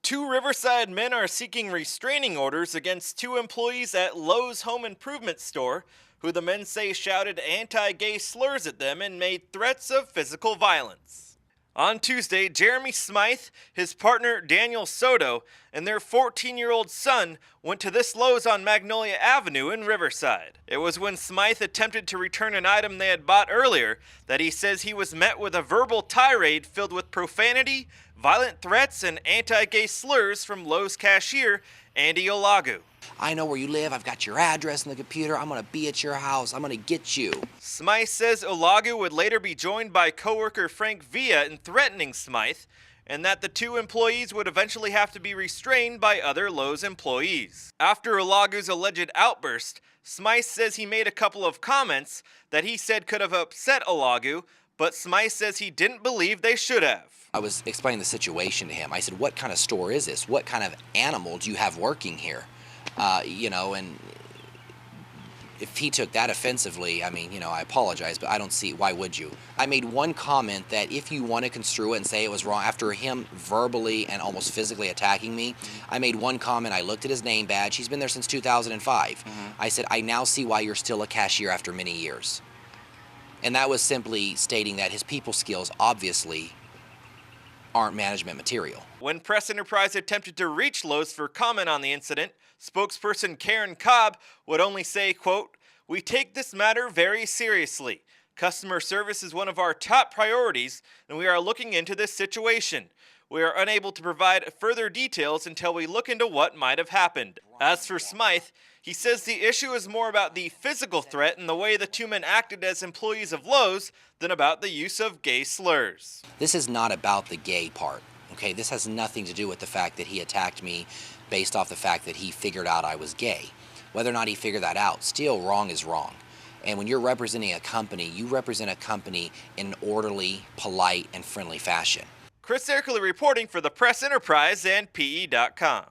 Two Riverside men are seeking restraining orders against two employees at Lowe's home improvement store, who the men say shouted anti-gay slurs at them and made threats of physical violence. On Tuesday, Jeremy Smythe, his partner Daniel Soto, and their 14-year-old son went to this Lowe's on Magnolia Avenue in Riverside. It was when Smythe attempted to return an item they had bought earlier that he says he was met with a verbal tirade filled with profanity, violent threats, and anti-gay slurs from Lowe's cashier, Andy Olagu. I know where you live, I've got your address in the computer, I'm gonna be at your house, I'm gonna get you. Smythe says Olagu would later be joined by coworker Frank Villa in threatening Smythe, and that the two employees would eventually have to be restrained by other Lowe's employees. After Olagu's alleged outburst, Smythe says he made a couple of comments that he said could have upset Olagu, but Smythe says he didn't believe they should have. I was explaining the situation to him. I said, what kind of store is this? What kind of animal do you have working here? And if he took that offensively, I apologize, but I don't see, why would you? I made one comment that if you want to construe it and say it was wrong, after him verbally and almost physically attacking me, I made one comment, I looked at his name badge, he's been there since 2005. I said, I now see why you're still a cashier after many years. And that was simply stating that his people skills obviously aren't management material. When Press Enterprise attempted to reach Lowe's for comment on the incident, spokesperson Karen Cobb would only say, quote, "We take this matter very seriously. Customer service is one of our top priorities, and we are looking into this situation. We are unable to provide further details until we look into what might have happened." As for Smythe, he says the issue is more about the physical threat and the way the two men acted as employees of Lowe's than about the use of gay slurs. This is not about the gay part, okay? This has nothing to do with the fact that he attacked me based off the fact that he figured out I was gay. Whether or not he figured that out, still wrong is wrong. And when you're representing a company, you represent a company in an orderly, polite, and friendly fashion. Chris Ercole reporting for the Press Enterprise and PE.com.